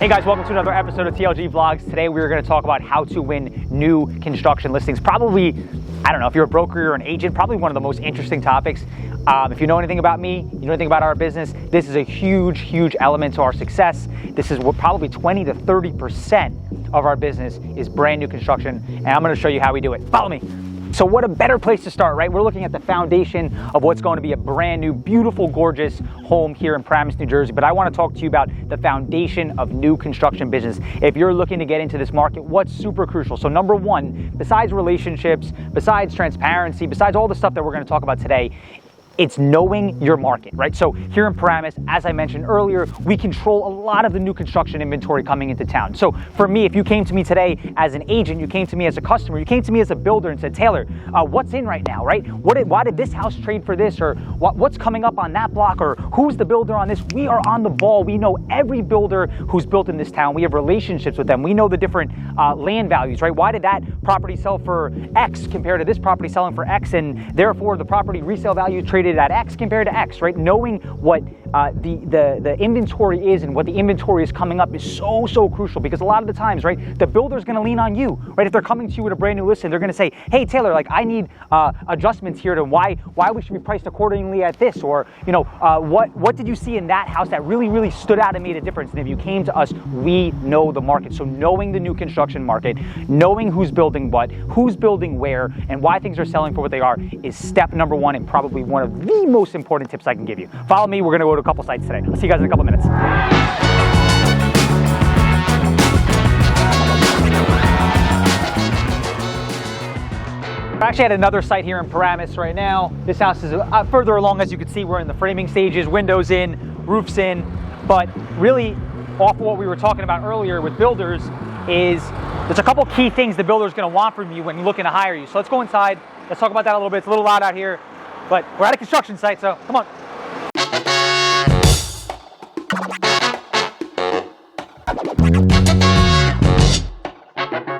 Hey guys, welcome to another episode of TLG Vlogs. Today we're going to talk about how to win new construction listings. Probably, I don't know, if you're a broker or an agent, probably one of the most interesting topics. If you know anything about me, you know anything about our business, this is a huge element to our success. This is what probably 20 to 30% of our business is brand new construction, and I'm going to show you how we do it. Follow me. So what a better place to start, right? We're looking at the foundation of what's going to be a brand new, beautiful, gorgeous home here in Paramus, New Jersey. But I want to talk to you about the foundation of new construction business. If you're looking to get into this market, what's super crucial? So number one, besides relationships, besides transparency, besides all the stuff that we're going to talk about today, it's knowing your market, right? So here in Paramus, as I mentioned earlier, we control a lot of the new construction inventory coming into town. So for me, if you came to me today as an agent, you came to me as a customer, you came to me as a builder and said, Taylor, what's in right now, right? Why did this house trade for this? Or what's coming up on that block? Or who's the builder on this? We are on the ball. We know every builder who's built in this town. We have relationships with them. We know the different land values, right? Why did that property sell for X compared to this property selling for X? And therefore the property resale value traded at X compared to X, right? Knowing what the inventory is and what the inventory is coming up is so crucial, because a lot of the times, right, the builder's going to lean on you, right? If they're coming to you with a brand new listing, they're going to say, hey Taylor, like I need adjustments here to why we should be priced accordingly at this, or you know, what did you see in that house that really stood out and made a difference? And if you came to us, we know the market. So knowing the new construction market, knowing who's building what, who's building where, and why things are selling for what they are is step number one, and probably one of the most important tips I can give you. Follow me. We're going to go to a couple sites today. I'll see you guys in a couple minutes. We're actually at another site here in Paramus right now. This house is further along. As you can see, we're in the framing stages, windows in, roofs in. But really, off of what we were talking about earlier with builders, is there's a couple key things the builder's going to want from you when looking to hire you. So let's go inside. Let's talk about that a little bit. It's a little loud out here, but we're at a construction site, so come on.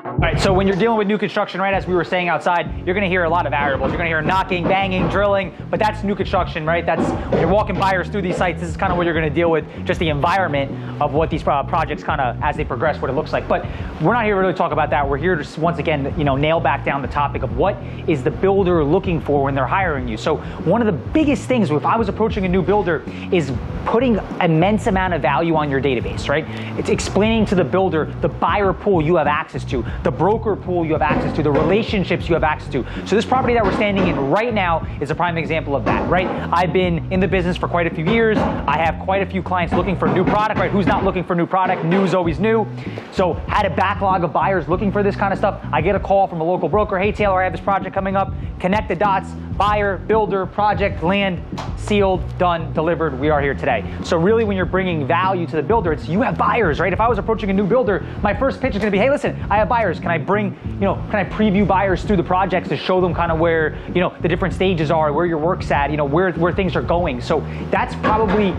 All right, so when you're dealing with new construction, right, as we were saying outside, you're gonna hear a lot of variables. You're gonna hear knocking, banging, drilling, but that's new construction, right? That's when you're walking buyers through these sites, this is kind of what you're gonna deal with, just the environment of what these projects kind of, as they progress, what it looks like. But we're not here to really talk about that. We're here to, once again, you know, nail back down the topic of what is the builder looking for when they're hiring you. So one of the biggest things, if I was approaching a new builder, is putting immense amount of value on your database, right? It's explaining to the builder the buyer pool you have access to, the broker pool you have access to, the relationships you have access to. So this property that we're standing in right now is a prime example of that, right? I've been in the business for quite a few years. I have quite a few clients looking for new product, right? Who's not looking for new product? New is always new. So had a backlog of buyers looking for this kind of stuff. I get a call from a local broker. Hey Taylor, I have this project coming up. Connect the dots. Buyer, builder, project, land, sealed, done, delivered. We are here today. So really, when you're bringing value to the builder, it's you have buyers, right? If I was approaching a new builder, my first pitch is going to be, hey, listen, I have buyers. Can I bring, you know, can I preview buyers through the projects to show them kind of where, you know, the different stages are, where your work's at, you know, where things are going. So that's probably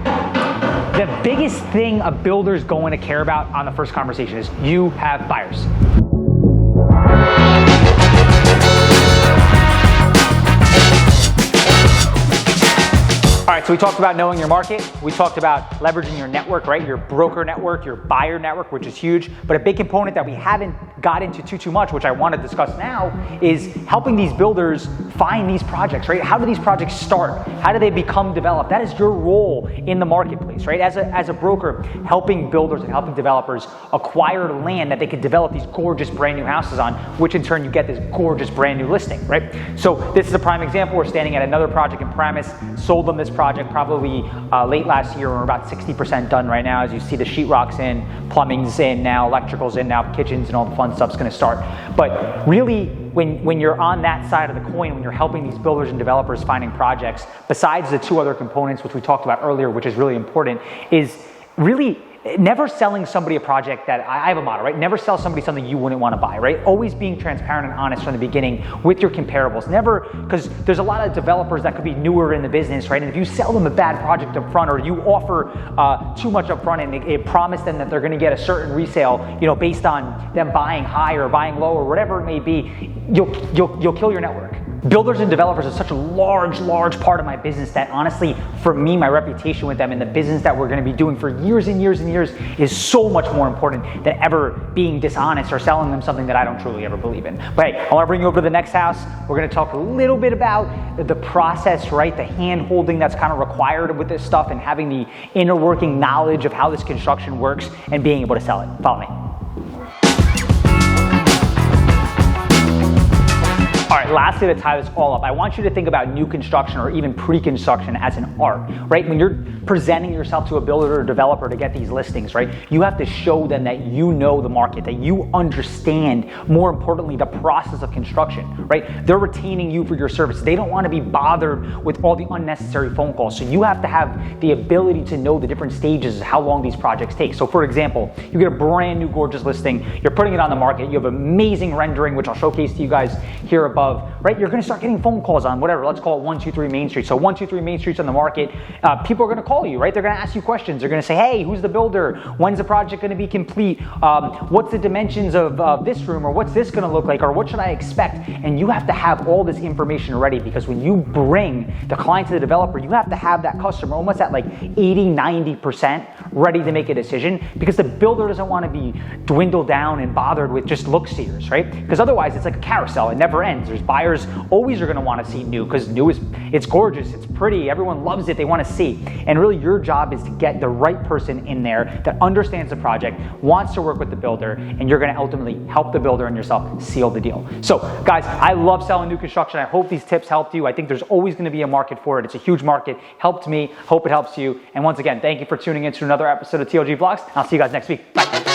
the biggest thing a builder's going to care about on the first conversation is you have buyers. All right, so we talked about knowing your market. We talked about leveraging your network, right? Your broker network, your buyer network, which is huge. But a big component that we haven't got into too much, which I want to discuss now, is helping these builders find these projects, right? How do these projects start? How do they become developed? That is your role in the marketplace, right? As a broker, helping builders and helping developers acquire land that they can develop these gorgeous brand new houses on, which in turn you get this gorgeous brand new listing, right? So this is a prime example. We're standing at another project in Paramus, sold them this project probably late last year. We're about 60% done right now. As you see, the sheetrock's in, plumbing's in now, electrical's in now, kitchens and all the fun stuff's going to start. But really, when you're on that side of the coin, when you're helping these builders and developers finding projects, besides the two other components which we talked about earlier, which is really important, is really never selling somebody a project that, I have a motto, right? Never sell somebody something you wouldn't want to buy, right? Always being transparent and honest from the beginning with your comparables. Never, because there's a lot of developers that could be newer in the business, right? And if you sell them a bad project up front, or you offer too much up front and promise them that they're going to get a certain resale, you know, based on them buying high or buying low or whatever it may be, you'll kill your network. Builders and developers are such a large part of my business that honestly, for me, my reputation with them and the business that we're going to be doing for years and years and years is so much more important than ever being dishonest or selling them something that I don't truly ever believe in. But hey, I want to bring you over to the next house. We're going to talk a little bit about the process, right? The hand holding that's kind of required with this stuff and having the inner working knowledge of how this construction works and being able to sell it. Follow me. All right, lastly, to tie this all up, I want you to think about new construction or even pre-construction as an art, right? When you're presenting yourself to a builder or developer to get these listings, right, you have to show them that you know the market, that you understand, more importantly, the process of construction, right? They're retaining you for your service. They don't want to be bothered with all the unnecessary phone calls. So you have to have the ability to know the different stages of how long these projects take. So for example, you get a brand new gorgeous listing, you're putting it on the market, you have amazing rendering, which I'll showcase to you guys here above, right? You're going to start getting phone calls on whatever, let's call it 123 Main Street. So 123 Main Street's on the market. People are going to call you, right? They're going to ask you questions. They're going to say, hey, who's the builder? When's the project going to be complete? What's the dimensions of this room? Or what's this going to look like? Or what should I expect? And you have to have all this information ready, because when you bring the client to the developer, you have to have that customer almost at like 80-90% ready to make a decision, because the builder doesn't want to be dwindled down and bothered with just look-seers, right? Because otherwise it's like a carousel. It never ends. There's buyers always are going to want to see new, because new it's gorgeous, it's pretty, everyone loves it, they want to see. And really your job is to get the right person in there that understands the project, wants to work with the builder, and you're going to ultimately help the builder and yourself seal the deal. So guys, I love selling new construction. I hope these tips helped you. I think there's always going to be a market for it. It's a huge market. Helped me. Hope it helps you. And once again, thank you for tuning in to another episode of TLG Vlogs. I'll see you guys next week. Bye.